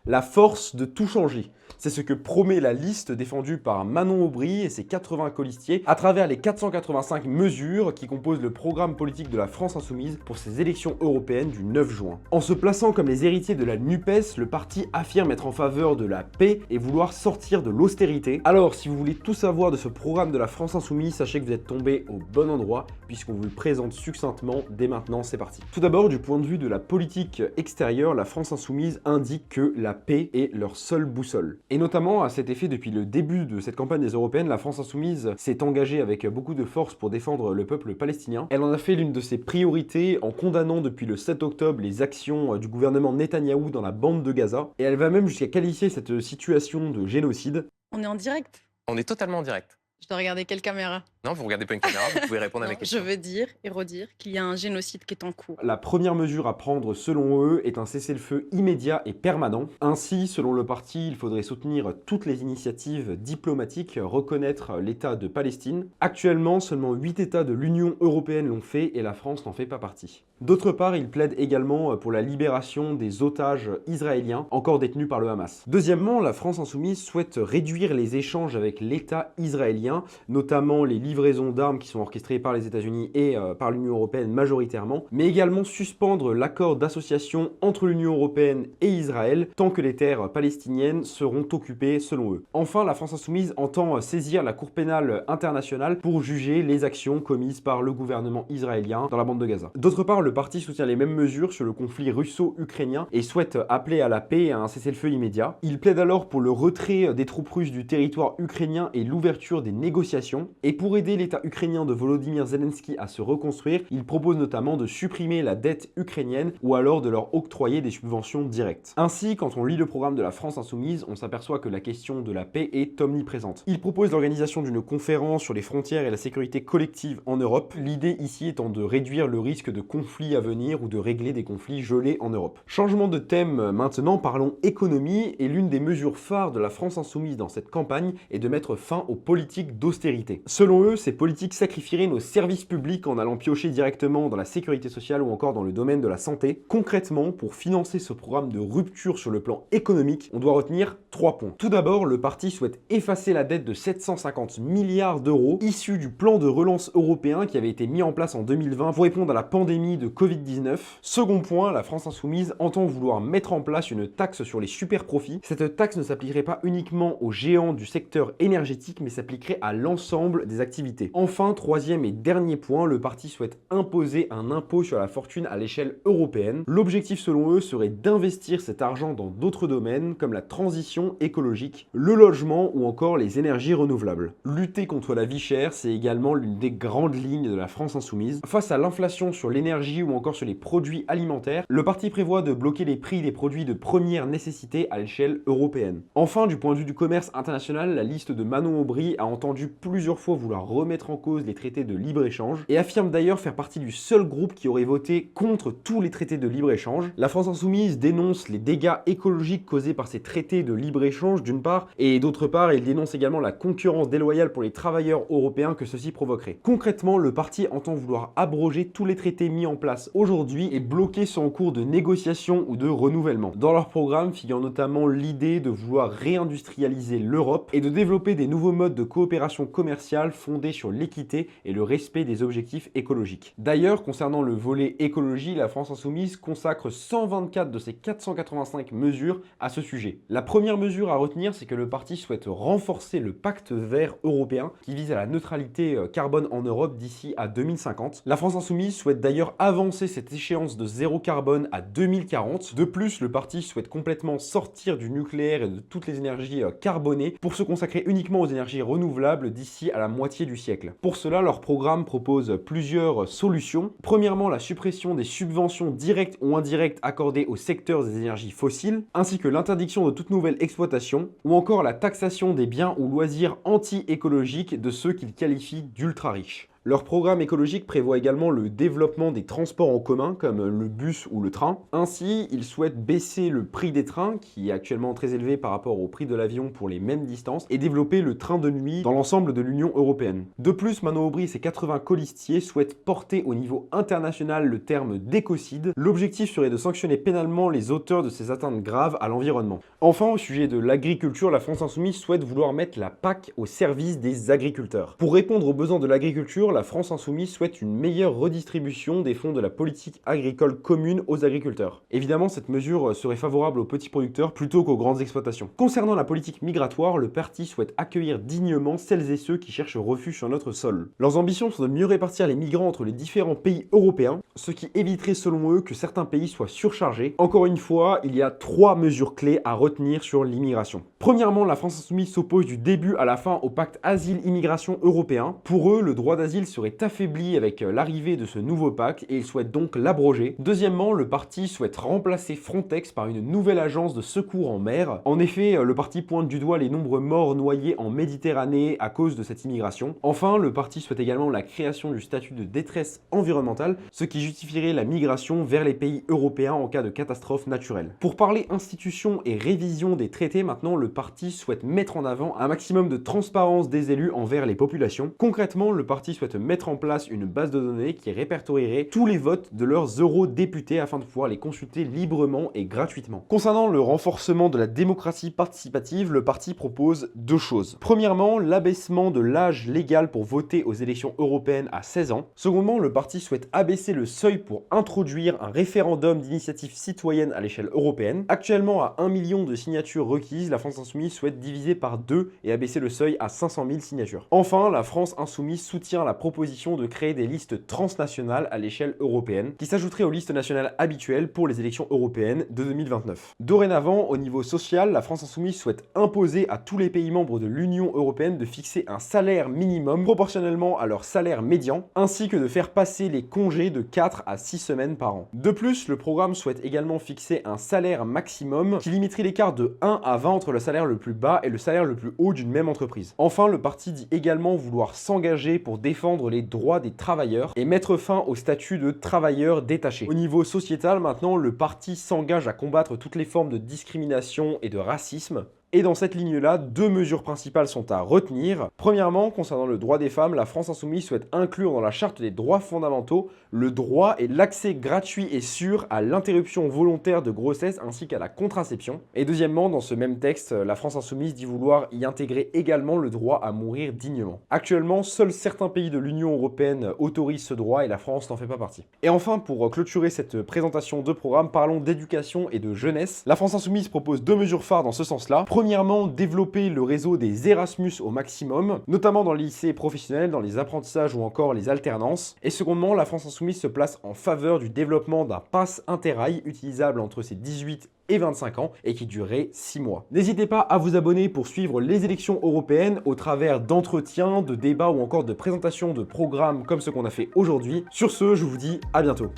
La force de tout changer. C'est ce que promet la liste défendue par Manon Aubry et ses 80 colistiers à travers les 485 mesures qui composent le programme politique de la France Insoumise pour ces élections européennes du 9 juin. En se plaçant comme les héritiers de la NUPES, le parti affirme être en faveur de la paix et vouloir sortir de l'austérité. Alors, si vous voulez tout savoir de ce programme de la France Insoumise, sachez que vous êtes tombé au bon endroit puisqu'on vous le présente succinctement dès maintenant, c'est parti. Tout d'abord, du point de vue de la politique extérieure, la France Insoumise indique que la paix est leur seule boussole. Et notamment à cet effet, depuis le début de cette campagne des européennes, la France Insoumise s'est engagée avec beaucoup de force pour défendre le peuple palestinien. Elle en a fait l'une de ses priorités en condamnant depuis le 7 octobre les actions du gouvernement Netanyahou dans la bande de Gaza. Et elle va même jusqu'à qualifier cette situation de génocide. On est en direct? On est totalement en direct. Je dois regarder quelle caméra? Non, vous regardez pas une caméra, vous pouvez répondre à mes Non, je questions. veux dire et redire qu'il y a un génocide qui est en cours. La première mesure à prendre selon eux est un cessez-le-feu immédiat et permanent. Ainsi, selon le parti, il faudrait soutenir toutes les initiatives diplomatiques, reconnaître l'État de Palestine. Actuellement, seulement 8 États de l'Union européenne l'ont fait et la France n'en fait pas partie. D'autre part, il plaide également pour la libération des otages israéliens encore détenus par le Hamas. Deuxièmement, la France Insoumise souhaite réduire les échanges avec l'État israélien, notamment les livraisons d'armes qui sont orchestrées par les États-Unis et par l'Union européenne majoritairement, mais également suspendre l'accord d'association entre l'Union européenne et Israël tant que les terres palestiniennes seront occupées selon eux. Enfin, la France Insoumise entend saisir la Cour pénale internationale pour juger les actions commises par le gouvernement israélien dans la bande de Gaza. D'autre part, le parti soutient les mêmes mesures sur le conflit russo-ukrainien et souhaite appeler à la paix et à un cessez-le-feu immédiat. Il plaide alors pour le retrait des troupes russes du territoire ukrainien et l'ouverture des négociations. Et pour aider l'État ukrainien de Volodymyr Zelensky à se reconstruire, il propose notamment de supprimer la dette ukrainienne ou alors de leur octroyer des subventions directes. Ainsi, quand on lit le programme de la France Insoumise, on s'aperçoit que la question de la paix est omniprésente. Il propose l'organisation d'une conférence sur les frontières et la sécurité collective en Europe, l'idée ici étant de réduire le risque de conflits à venir ou de régler des conflits gelés en Europe. Changement de thème maintenant, parlons économie, et l'une des mesures phares de la France Insoumise dans cette campagne est de mettre fin aux politiques d'austérité. Selon eux, ces politiques sacrifieraient nos services publics en allant piocher directement dans la sécurité sociale ou encore dans le domaine de la santé. Concrètement, pour financer ce programme de rupture sur le plan économique, on doit retenir 3 points. Tout d'abord, le parti souhaite effacer la dette de 750 milliards d'euros issue du plan de relance européen qui avait été mis en place en 2020 pour répondre à la pandémie de Covid-19. Second point, la France Insoumise entend vouloir mettre en place une taxe sur les super profits. Cette taxe ne s'appliquerait pas uniquement aux géants du secteur énergétique, mais s'appliquerait à l'ensemble des activités. Enfin, troisième et dernier point, le parti souhaite imposer un impôt sur la fortune à l'échelle européenne. L'objectif selon eux serait d'investir cet argent dans d'autres domaines comme la transition écologique, le logement ou encore les énergies renouvelables. Lutter contre la vie chère, c'est également l'une des grandes lignes de la France Insoumise. Face à l'inflation sur l'énergie ou encore sur les produits alimentaires, le parti prévoit de bloquer les prix des produits de première nécessité à l'échelle européenne. Enfin, du point de vue du commerce international, la liste de Manon Aubry a entendu plusieurs fois vouloir remettre en cause les traités de libre-échange et affirme d'ailleurs faire partie du seul groupe qui aurait voté contre tous les traités de libre-échange. La France Insoumise dénonce les dégâts écologiques causés par ces traités de libre-échange d'une part, et d'autre part, il dénonce également la concurrence déloyale pour les travailleurs européens que ceci provoquerait. Concrètement, le parti entend vouloir abroger tous les traités mis en place aujourd'hui et bloquer ceux en cours de négociation ou de renouvellement. Dans leur programme figure notamment l'idée de vouloir réindustrialiser l'Europe et de développer des nouveaux modes de coopération commerciale fondés sur l'équité et le respect des objectifs écologiques. D'ailleurs, concernant le volet écologie, la France Insoumise consacre 124 de ses 485 mesures à ce sujet. La première mesure à retenir, c'est que le parti souhaite renforcer le pacte vert européen qui vise à la neutralité carbone en Europe d'ici à 2050. La France Insoumise souhaite d'ailleurs avancer cette échéance de zéro carbone à 2040. De plus, le parti souhaite complètement sortir du nucléaire et de toutes les énergies carbonées pour se consacrer uniquement aux énergies renouvelables d'ici à la moitié du siècle. Pour cela, leur programme propose plusieurs solutions. Premièrement, la suppression des subventions directes ou indirectes accordées au secteur des énergies fossiles, ainsi que l'interdiction de toute nouvelle exploitation, ou encore la taxation des biens ou loisirs anti-écologiques de ceux qu'ils qualifient d'ultra riches. Leur programme écologique prévoit également le développement des transports en commun comme le bus ou le train. Ainsi, ils souhaitent baisser le prix des trains, qui est actuellement très élevé par rapport au prix de l'avion pour les mêmes distances, et développer le train de nuit dans l'ensemble de l'Union européenne. De plus, Manon Aubry et ses 80 colistiers souhaitent porter au niveau international le terme d'écocide. L'objectif serait de sanctionner pénalement les auteurs de ces atteintes graves à l'environnement. Enfin, au sujet de l'agriculture, la France Insoumise souhaite vouloir mettre la PAC au service des agriculteurs. Pour répondre aux besoins de l'agriculture, la France Insoumise souhaite une meilleure redistribution des fonds de la politique agricole commune aux agriculteurs. Évidemment, cette mesure serait favorable aux petits producteurs plutôt qu'aux grandes exploitations. Concernant la politique migratoire, le parti souhaite accueillir dignement celles et ceux qui cherchent refuge sur notre sol. Leurs ambitions sont de mieux répartir les migrants entre les différents pays européens, ce qui éviterait selon eux que certains pays soient surchargés. Encore une fois, il y a 3 mesures clés à retenir sur l'immigration. Premièrement, la France Insoumise s'oppose du début à la fin au pacte asile-immigration européen. Pour eux, le droit d'asile serait affaibli avec l'arrivée de ce nouveau pacte et ils souhaitent donc l'abroger. Deuxièmement, le parti souhaite remplacer Frontex par une nouvelle agence de secours en mer. En effet, le parti pointe du doigt les nombreux morts noyés en Méditerranée à cause de cette immigration. Enfin, le parti souhaite également la création du statut de détresse environnementale, ce qui justifierait la migration vers les pays européens en cas de catastrophe naturelle. Pour parler institution et révision des traités, maintenant, le parti souhaite mettre en avant un maximum de transparence des élus envers les populations. Concrètement, le parti souhaite mettre en place une base de données qui répertorierait tous les votes de leurs eurodéputés afin de pouvoir les consulter librement et gratuitement. Concernant le renforcement de la démocratie participative, le parti propose 2 choses. Premièrement, l'abaissement de l'âge légal pour voter aux élections européennes à 16 ans. Secondement, le parti souhaite abaisser le seuil pour introduire un référendum d'initiative citoyenne à l'échelle européenne. Actuellement, à 1 million de signatures requises, la France Insoumise souhaite diviser par 2 et abaisser le seuil à 500 000 signatures. Enfin, la France Insoumise soutient la proposition de créer des listes transnationales à l'échelle européenne, qui s'ajouteraient aux listes nationales habituelles pour les élections européennes de 2029. Dorénavant, au niveau social, la France Insoumise souhaite imposer à tous les pays membres de l'Union européenne de fixer un salaire minimum proportionnellement à leur salaire médian, ainsi que de faire passer les congés de 4 à 6 semaines par an. De plus, le programme souhaite également fixer un salaire maximum qui limiterait l'écart de 1 à 20 entre le salaire le plus bas et le salaire le plus haut d'une même entreprise. Enfin, le parti dit également vouloir s'engager pour défendre les droits des travailleurs et mettre fin au statut de travailleur détaché. Au niveau sociétal, maintenant, le parti s'engage à combattre toutes les formes de discrimination et de racisme. Et dans cette ligne-là, 2 mesures principales sont à retenir. Premièrement, concernant le droit des femmes, la France Insoumise souhaite inclure dans la charte des droits fondamentaux le droit et l'accès gratuit et sûr à l'interruption volontaire de grossesse ainsi qu'à la contraception. Et deuxièmement, dans ce même texte, la France Insoumise dit vouloir y intégrer également le droit à mourir dignement. Actuellement, seuls certains pays de l'Union européenne autorisent ce droit et la France n'en fait pas partie. Et enfin, pour clôturer cette présentation de programme, parlons d'éducation et de jeunesse. La France Insoumise propose 2 mesures phares dans ce sens-là. Premièrement, développer le réseau des Erasmus au maximum, notamment dans les lycées professionnels, dans les apprentissages ou encore les alternances. Et secondement, la France Insoumise se place en faveur du développement d'un pass interrail utilisable entre ses 18 et 25 ans et qui durerait 6 mois. N'hésitez pas à vous abonner pour suivre les élections européennes au travers d'entretiens, de débats ou encore de présentations de programmes comme ce qu'on a fait aujourd'hui. Sur ce, je vous dis à bientôt.